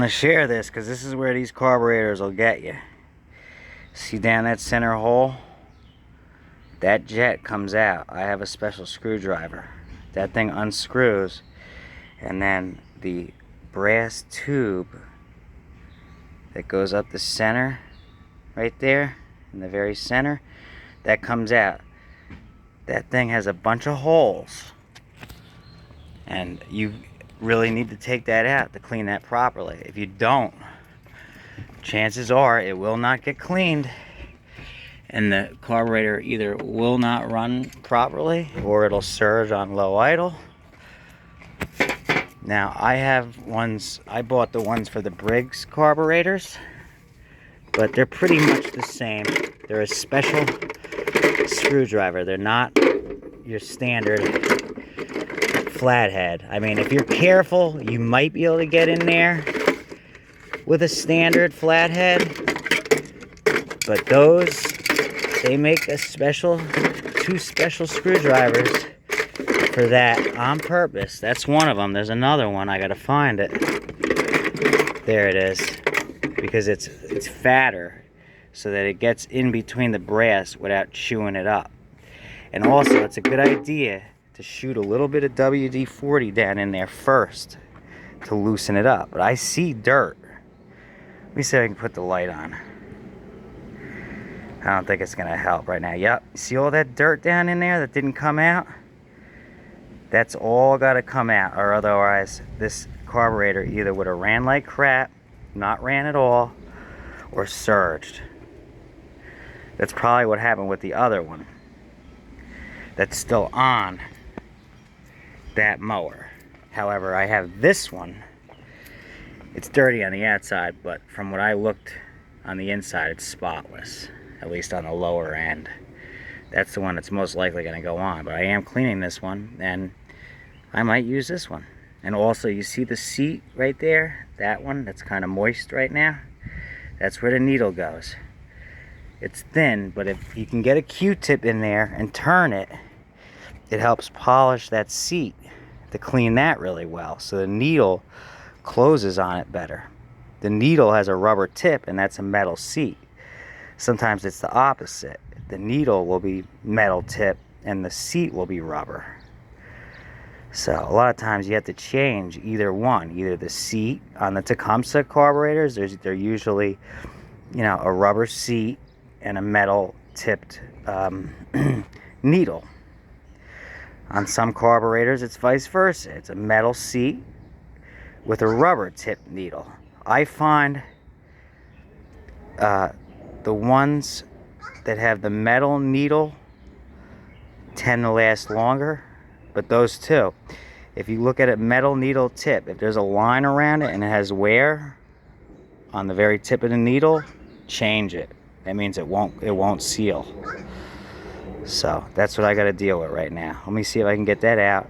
I'm going to share this because this is where these carburetors will get you. See down that center hole? That jet comes out. I have a special screwdriver. That thing unscrews, and then the brass tube that goes up the center, right there, in the very center, that comes out. That thing has a bunch of holes, and you really need to take that out to clean that properly. If you don't, chances are it will not get cleaned, and the carburetor either will not run properly or it'll surge on low idle. Now I have ones, I bought the ones for the Briggs carburetors, but they're pretty much the same. They're a special screwdriver. They're not your standard flathead. I mean, if you're careful, you might be able to get in there with a standard flathead, but those, they make a special, two special screwdrivers for that on purpose. That's one of them. There's another one. I gotta find it. There it is. Because it's fatter, so that it gets in between the brass without chewing it up. And also, it's a good idea to shoot a little bit of WD-40 down in there first to loosen it up. But I see dirt. Let me see if I can put the light on. I don't think it's gonna help right now. Yep, see all that dirt down in there that didn't come out? That's all gotta come out, or otherwise this carburetor either would have ran like crap, not ran at all, or surged. That's probably what happened with the other one that's still on that mower. However, I have this one. It's dirty on the outside, but from what I looked on the inside, it's spotless, at least on the lower end. That's the one that's most likely going to go on, but I am cleaning this one, and I might use this one. And also, you see the seat right there? That one that's kind of moist right now? That's where the needle goes. It's thin, but if you can get a Q-tip in there and turn it, it helps polish that seat to clean that really well, so the needle closes on it better. The needle has a rubber tip, and that's a metal seat. Sometimes it's the opposite. The needle will be metal tip, and the seat will be rubber. So a lot of times you have to change either one, either the seat. On the Tecumseh carburetors, they're usually, you know, a rubber seat and a metal tipped needle. On some carburetors, it's vice versa. It's a metal seat with a rubber tipped needle. I find the ones that have the metal needle tend to last longer. But those two, if you look at a metal needle tip, if there's a line around it and it has wear on the very tip of the needle, change it. That means it won't seal. So that's what I got to deal with right now. Let me see if I can get that out.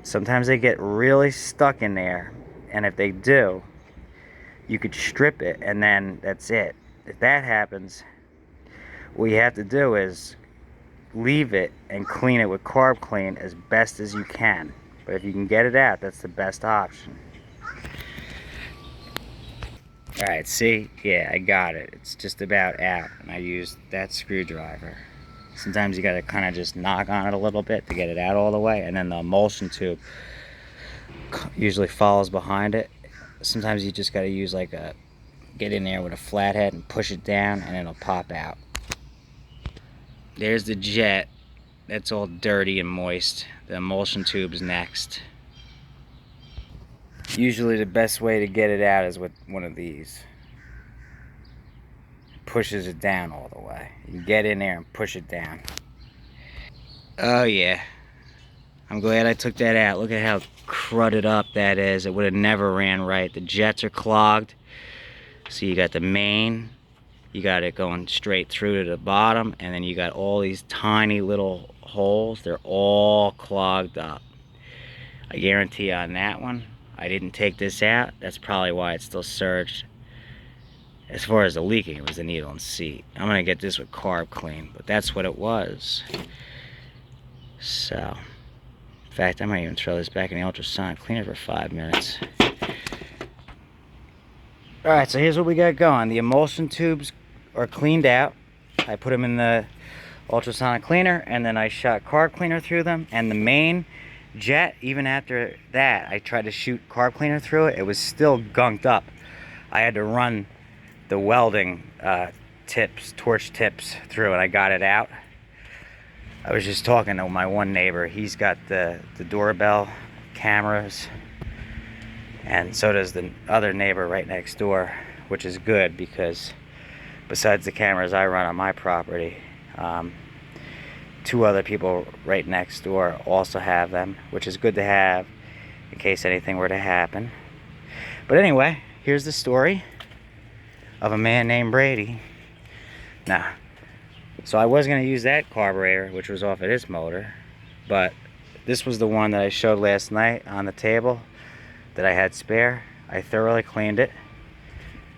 Sometimes they get really stuck in there, and if they do, you could strip it, and then that's it. If that happens, what you have to do is leave it and clean it with Carb Clean as best as you can. But if you can get it out, that's the best option. Alright, see? Yeah, I got it. It's just about out, and I used that screwdriver. Sometimes you gotta kind of just knock on it a little bit to get it out all the way, and then the emulsion tube usually follows behind it. Sometimes you just gotta use like get in there with a flathead and push it down, and it'll pop out. There's the jet. That's all dirty and moist. The emulsion tube's next. Usually the best way to get it out is with one of these. It pushes it down all the way. You get in there and push it down. Oh yeah. I'm glad I took that out. Look at how crudded up that is. It would have never ran right. The jets are clogged. So you got the main. You got it going straight through to the bottom, and then you got all these tiny little holes. They're all clogged up. I guarantee on that one, I didn't take this out. That's probably why it's still surged. As far as the leaking, it was the needle and seat. I'm gonna get this with Carb Clean, but that's what it was. So, in fact, I might even throw this back in the ultrasonic cleaner for 5 minutes. Alright, so here's what we got going. The emulsion tubes are cleaned out. I put them in the ultrasonic cleaner, and then I shot carb cleaner through them. And the main jet, even after that, I tried to shoot carb cleaner through it. It was still gunked up. I had to run the welding torch tips through, and I got it out. I was just talking to my one neighbor. He's got the doorbell cameras, and so does the other neighbor right next door, which is good because besides the cameras I run on my property, two other people right next door also have them, which is good to have in case anything were to happen. But anyway, here's the story of a man named Brady. Now, so I was going to use that carburetor, which was off of this motor, but this was the one that I showed last night on the table that I had spare. I thoroughly cleaned it.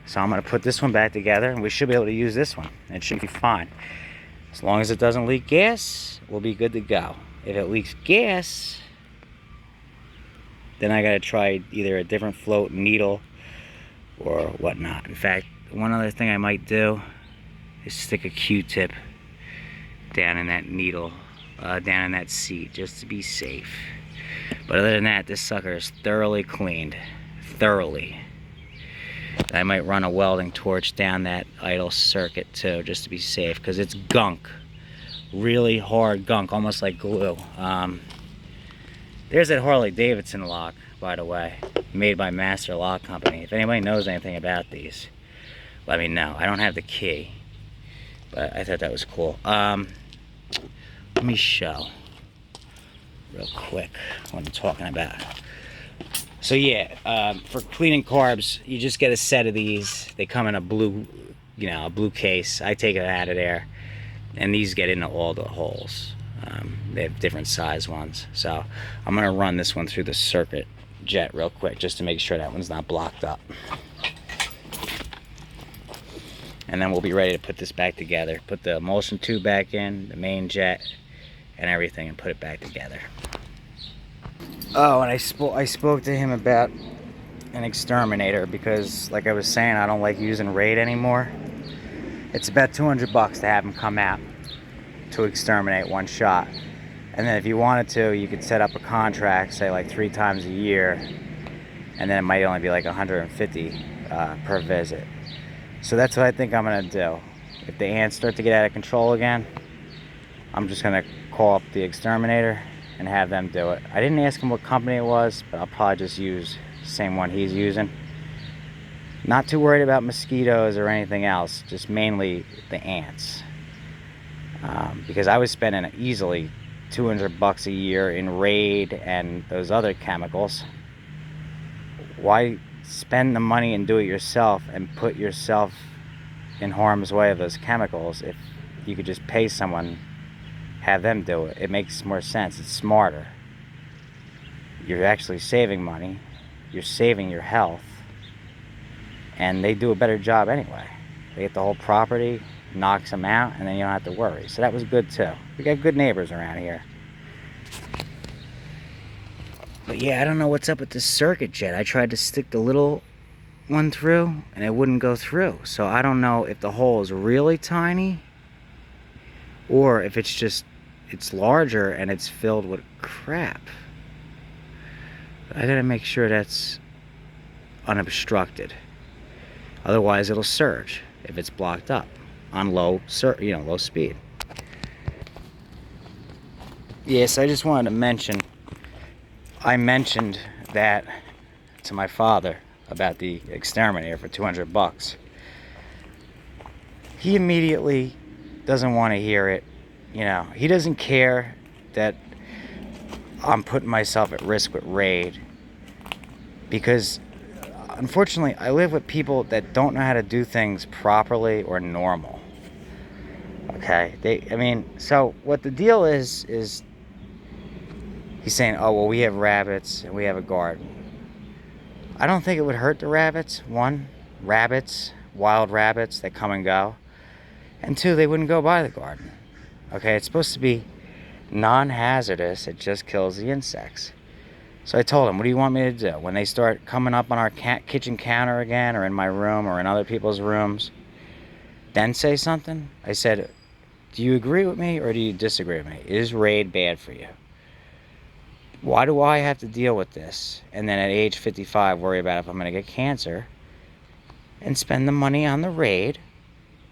So I'm going to put this one back together, and we should be able to use this one. It should be fine. As long as it doesn't leak gas, we'll be good to go. If it leaks gas, then I got to try either a different float needle or whatnot. In fact, one other thing I might do is stick a Q-tip down in that needle, down in that seat, just to be safe. But other than that, this sucker is thoroughly cleaned. Thoroughly. I might run a welding torch down that idle circuit too, just to be safe, because it's gunk. Really hard gunk, almost like glue. There's that Harley Davidson lock, by the way, made by Master Lock Company. If anybody knows anything about these, let me know. I don't have the key, but I thought that was cool. Let me show real quick what I'm talking about. So yeah, for cleaning carbs, you just get a set of these. They come in a blue, a blue case. I take it out of there, and these get into all the holes. They have different size ones. So I'm gonna run this one through the circuit jet real quick, just to make sure that one's not blocked up. And then we'll be ready to put this back together. Put the emulsion tube back in, the main jet, and everything, and put it back together. Oh, and I spoke to him about an exterminator, because like I was saying, I don't like using Raid anymore. It's about $200 to have him come out to exterminate one shot. And then if you wanted to, you could set up a contract, say like 3 times a year, and then it might only be like $150 per visit. So that's what I think I'm gonna do. If the ants start to get out of control again, I'm just gonna call up the exterminator and have them do it. I didn't ask him what company it was, but I'll probably just use the same one he's using. Not too worried about mosquitoes or anything else, just mainly the ants. Because I was spending easily $200 a year in Raid and those other chemicals. Why spend the money and do it yourself and put yourself in harm's way of those chemicals if you could just pay someone, have them do it? It makes more sense. It's smarter. You're actually saving money. You're saving your health. And they do a better job anyway. They get the whole property, knocks them out, and then you don't have to worry. So that was good too. We got good neighbors around here. But yeah, I don't know what's up with this circuit jet. I tried to stick the little one through, and it wouldn't go through. So I don't know if the hole is really tiny, or if it's just, it's larger and it's filled with crap. I gotta make sure that's unobstructed. Otherwise it'll surge if it's blocked up on low speed. Yes, I just wanted to mention, I mentioned that to my father about the exterminator for $200. He immediately doesn't want to hear it. He doesn't care that I'm putting myself at risk with Raid, because unfortunately I live with people that don't know how to do things properly or normal. Okay, so what the deal is he's saying, oh well, we have rabbits and we have a garden. I don't think it would hurt the rabbits. One, rabbits, wild rabbits, they come and go. And two, they wouldn't go by the garden. Okay, it's supposed to be non-hazardous. It just kills the insects. So I told him, what do you want me to do? When they start coming up on our kitchen counter again, or in my room, or in other people's rooms, then say something? I said, do you agree with me, or do you disagree with me? Is Raid bad for you? Why do I have to deal with this? And then at age 55, worry about if I'm going to get cancer, and spend the money on the Raid,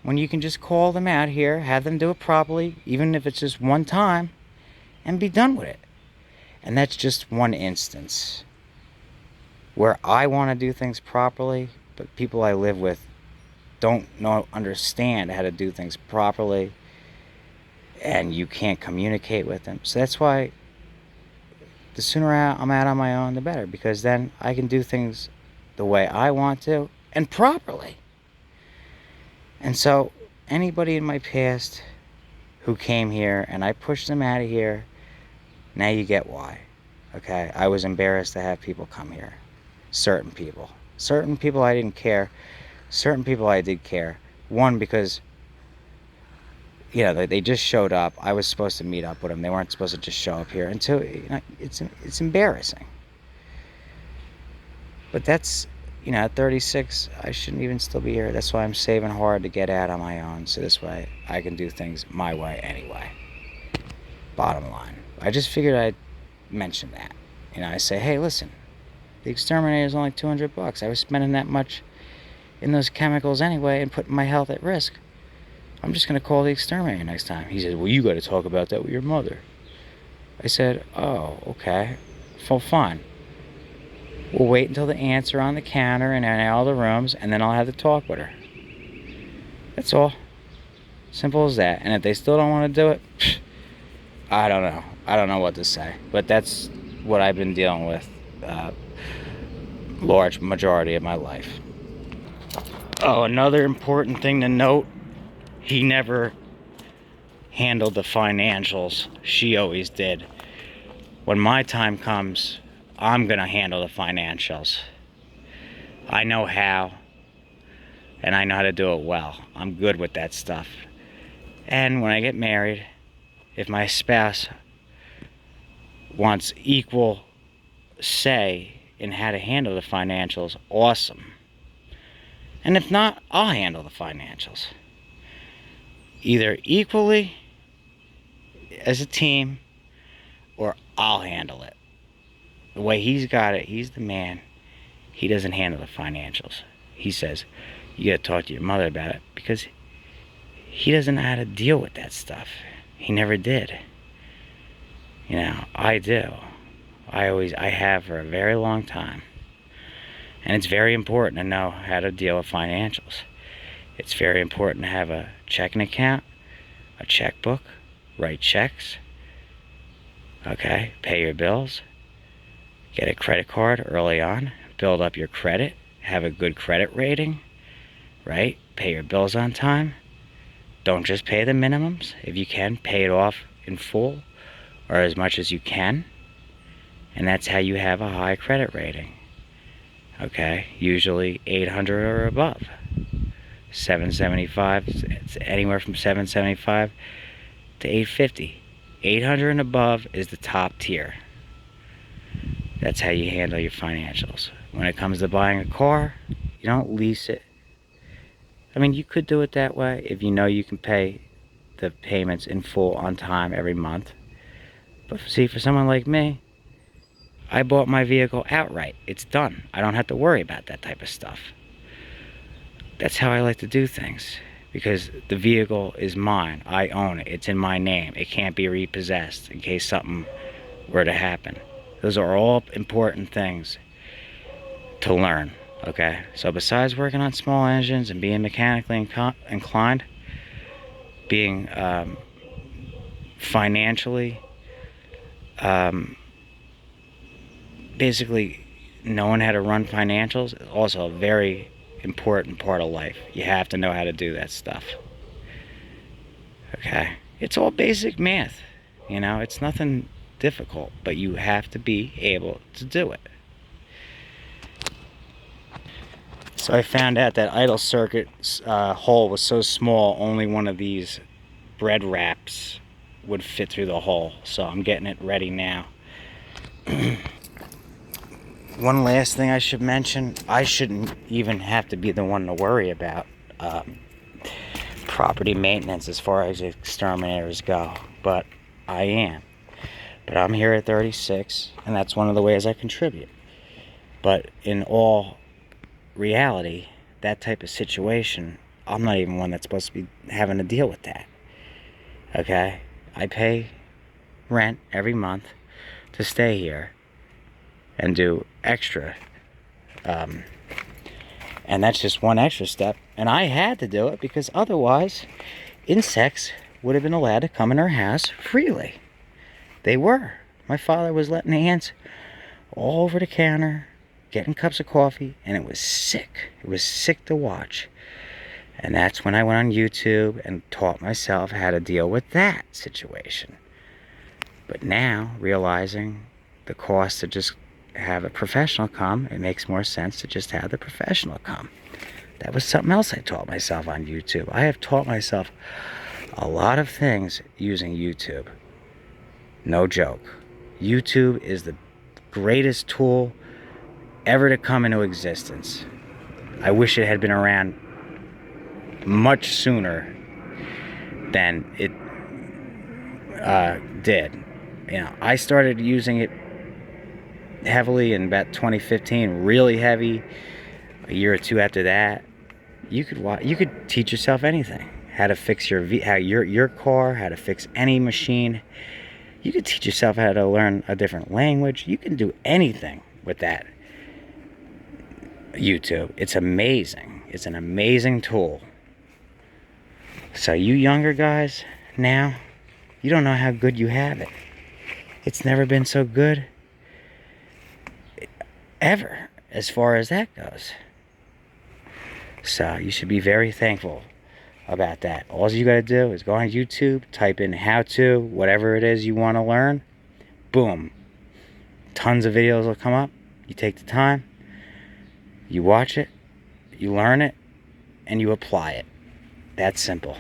when you can just call them out here, have them do it properly, even if it's just one time, and be done with it. And that's just one instance where I want to do things properly, but people I live with don't understand how to do things properly, and you can't communicate with them. So that's why the sooner I'm out on my own, the better, because then I can do things the way I want to and properly. And so anybody in my past who came here and I pushed them out of here, now you get why. Okay, I was embarrassed to have people come here. Certain people I didn't care. Certain people I did care. One, because they just showed up. I was supposed to meet up with them. They weren't supposed to just show up here. And two, it's embarrassing. But that's, at 36, I shouldn't even still be here. That's why I'm saving hard to get out on my own, so this way I can do things my way anyway. Bottom line. I just figured I'd mention that. I say, hey, listen, the exterminator is only $200. I was spending that much in those chemicals anyway and putting my health at risk. I'm just going to call the exterminator next time. He says, well, you got to talk about that with your mother. I said, oh, okay. Well, fine. We'll wait until the ants are on the counter and in all the rooms, and then I'll have to talk with her. That's all. Simple as that. And if they still don't want to do it, I don't know. I don't know what to say. But that's what I've been dealing with large majority of my life. Oh, another important thing to note, he never handled the financials. She always did. When my time comes, I'm going to handle the financials. I know how, and I know how to do it well. I'm good with that stuff. And when I get married, if my spouse wants equal say in how to handle the financials, awesome. And if not, I'll handle the financials. Either equally as a team, or I'll handle it. The way he's got it, he's the man. He doesn't handle the financials. He says, you gotta talk to your mother about it, because he doesn't know how to deal with that stuff. He never did. I do. I have for a very long time. And it's very important to know how to deal with financials. It's very important to have a checking account, a checkbook, write checks, okay, pay your bills, get a credit card early on, build up your credit, have a good credit rating, right? Pay your bills on time. Don't just pay the minimums. If you can, pay it off in full or as much as you can. And that's how you have a high credit rating. Okay, usually 800 or above. 775, it's anywhere from 775 to 850. 800 and above is the top tier. That's how you handle your financials. When it comes to buying a car, you don't lease it. I mean, you could do it that way if you know you can pay the payments in full on time every month. But see, for someone like me, I bought my vehicle outright. It's done. I don't have to worry about that type of stuff. That's how I like to do things, because the vehicle is mine. I own it. It's in my name. It can't be repossessed in case something were to happen. Those are all important things to learn, okay? So besides working on small engines and being mechanically inclined, being financially, basically knowing how to run financials is also a very important part of life. You have to know how to do that stuff. Okay? It's all basic math. It's nothing difficult, but you have to be able to do it. So I found out that idle circuit hole was so small, only one of these bread wraps would fit through the hole. So I'm getting it ready now. one last thing I should mention, I shouldn't even have to be the one to worry about property maintenance as far as exterminators go, but I am. But I'm here at 36, and that's one of the ways I contribute. But in all reality, that type of situation, I'm not even one that's supposed to be having to deal with that. Okay? I pay rent every month to stay here and do extra. And that's just one extra step. And I had to do it because otherwise, insects would have been allowed to come in our house freely. They were. My father was letting the ants all over the counter, getting cups of coffee, and it was sick. It was sick to watch. And that's when I went on YouTube and taught myself how to deal with that situation. But now, realizing the cost to just have a professional come, it makes more sense to just have the professional come. That was something else I taught myself on YouTube. I have taught myself a lot of things using YouTube. No joke. YouTube is the greatest tool ever to come into existence. I wish it had been around much sooner than it did. You know, I started using it heavily in about 2015, really heavy. A year or two after that, you could teach yourself anything. How to fix your car, how to fix any machine. You could teach yourself how to learn a different language. You can do anything with that YouTube. It's amazing. It's an amazing tool. So you younger guys, now, you don't know how good you have it. It's never been so good ever, as far as that goes. So you should be very thankful about that. All you got to do is go on YouTube, type in how to, whatever it is you want to learn. Boom. Tons of videos will come up. You take the time, you watch it, you learn it, and you apply it. That's simple.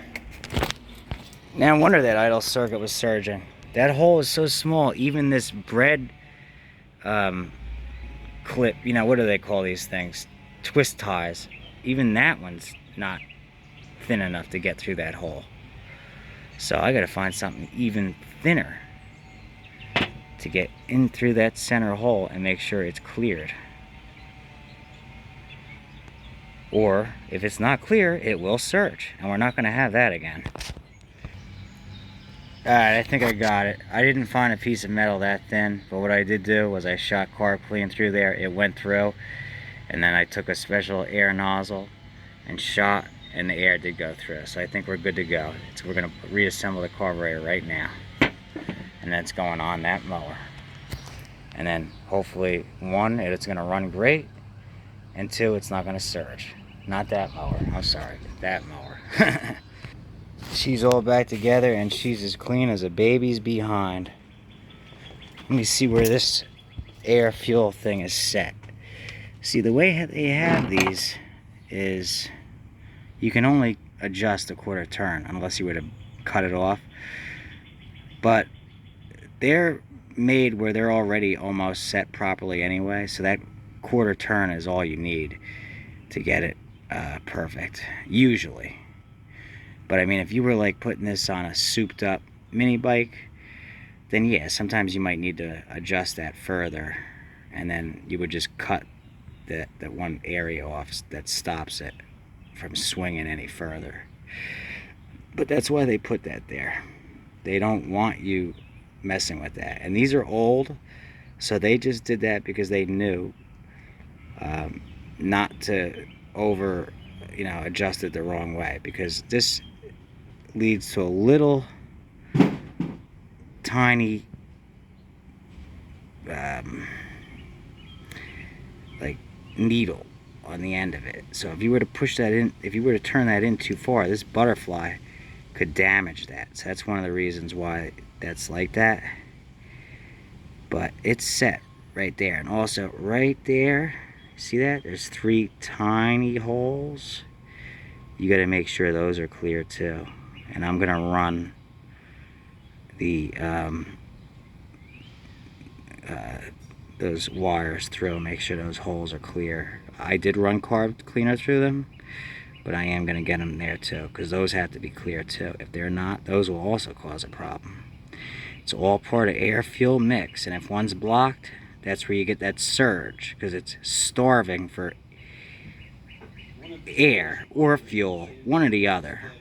Now, no wonder that idle circuit was surging. That hole is so small. Even this bread clip, you know, what do they call these things? Twist ties. Even that one's not thin enough to get through that hole. So I gotta find something even thinner to get in through that center hole and make sure it's cleared. Or if it's not clear, it will surge, and we're not gonna have that again. Alright, I think I got it. I didn't find a piece of metal that thin, but what I did do was I shot carb clean through there. It went through, and then I took a special air nozzle and shot, and the air did go through. So I think we're good to go. So we're going to reassemble the carburetor right now, and that's going on that mower. And then hopefully, one, it's going to run great, and two, it's not going to surge. Not that mower. I'm sorry, that mower. She's all back together, and she's as clean as a baby's behind. Let me see where this air fuel thing is set. See, the way they have these is you can only adjust a quarter turn unless you were to cut it off. But they're made where they're already almost set properly anyway, so that quarter turn is all you need to get it perfect, usually. But I mean, if you were like putting this on a souped up mini bike, then yeah, sometimes you might need to adjust that further, and then you would just cut that one area off that stops it from swinging any further. But that's why they put that there. They don't want you messing with that. And these are old, so they just did that because they knew not to adjust it the wrong way, because this leads to a little tiny like needle on the end of it. So if you were to push that in, if you were to turn that in too far, this butterfly could damage that. So that's one of the reasons why that's like that. But it's set right there. And also right there, see that? There's 3 tiny holes. You got to make sure those are clear too. And I'm going to run the those wires through, make sure those holes are clear. I did run carb cleaner through them, but I am going to get them there too, because those have to be clear too. If they're not, those will also cause a problem. It's all part of air-fuel mix, and if one's blocked, that's where you get that surge, because it's starving for air or fuel, one or the other.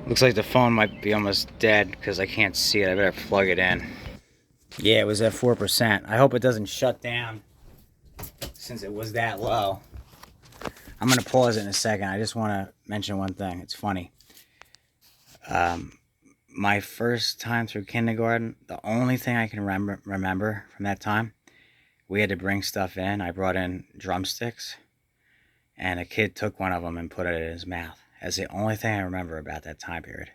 Looks like the phone might be almost dead because I can't see it. I better plug it in. Yeah, it was at 4%. I hope it doesn't shut down since it was that low. I'm going to pause it in a second. I just want to mention one thing. It's funny. My first time through kindergarten, the only thing I can remember from that time, we had to bring stuff in. I brought in drumsticks, and a kid took one of them and put it in his mouth. That's the only thing I remember about that time period.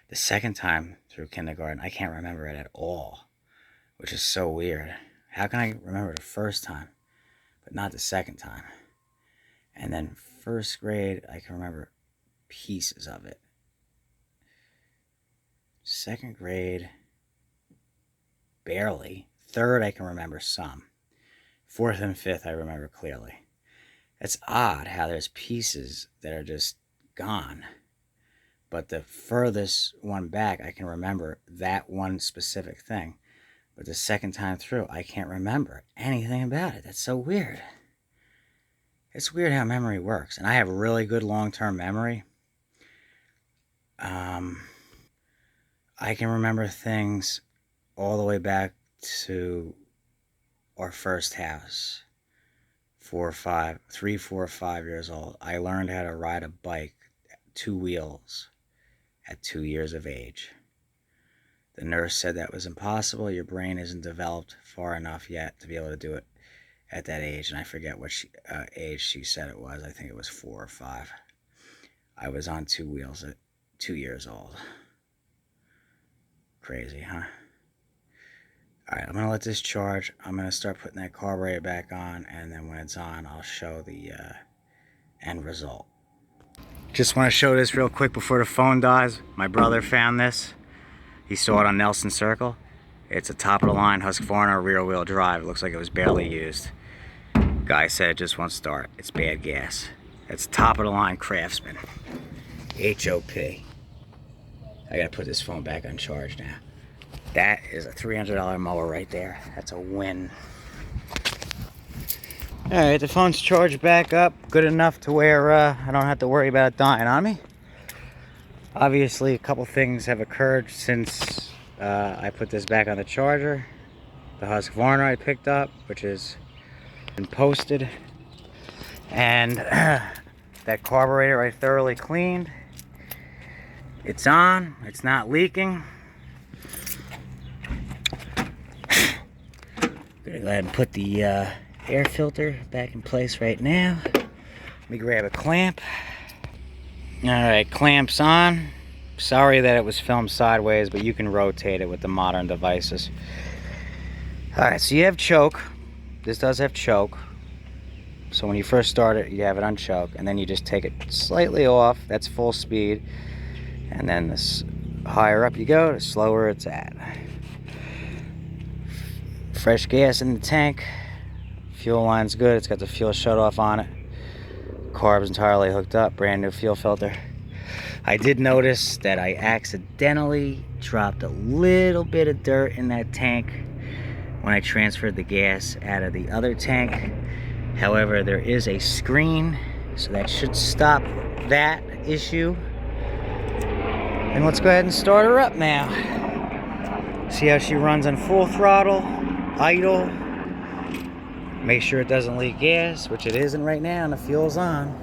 The second time through kindergarten, I can't remember it at all, which is so weird. How can I remember the first time, but not the second time? And then first grade, I can remember pieces of it. Second grade, barely. Third, I can remember some. Fourth and fifth, I remember clearly. It's odd how there's pieces that are just gone. But the furthest one back, I can remember that one specific thing. But the second time through, I can't remember anything about it. That's so weird. It's weird how memory works. And I have really good long-term memory. I can remember things all the way back to our first house. 3, 4, 5 years old. I learned how to ride a bike, 2 wheels, at 2 years of age. The nurse said that was impossible. Your brain isn't developed far enough yet to be able to do it at that age. And I forget what age she said it was. I think it was 4 or 5. I was on 2 wheels at 2 years old. Crazy, huh? Alright, I'm going to let this charge. I'm going to start putting that carburetor back on, and then when it's on, I'll show the end result. Just want to show this real quick before the phone dies. My brother found this. He saw it on Nelson Circle. It's a top-of-the-line Husqvarna rear-wheel drive. It looks like it was barely used. Guy said it just won't start. It's bad gas. It's top-of-the-line Craftsman. HOP. I gotta put this phone back on charge now. That is a $300 mower right there. That's a win. Alright, the phone's charged back up. Good enough to where I don't have to worry about it dying on me. Obviously, a couple things have occurred since I put this back on the charger. The Husqvarna I picked up, which has been posted. And that carburetor I thoroughly cleaned. It's on. It's not leaking. Gonna go ahead and put the air filter back in place right now. Let me grab a clamp. Alright, clamp's on. Sorry that it was filmed sideways, but you can rotate it with the modern devices. Alright, so you have choke. This does have choke. So when you first start it, you have it on choke, and then you just take it slightly off. That's full speed. And then the higher up you go, the slower it's at. Fresh gas in the tank. Fuel line's good. It's got the fuel shut off on it. Carbs entirely hooked up. Brand new fuel filter. I did notice that I accidentally dropped a little bit of dirt in that tank when I transferred the gas out of the other tank. However, there is a screen, so that should stop that issue. And let's go ahead and start her up now. See how she runs on full throttle, idle. Make sure it doesn't leak gas, which it isn't right now, and the fuel's on.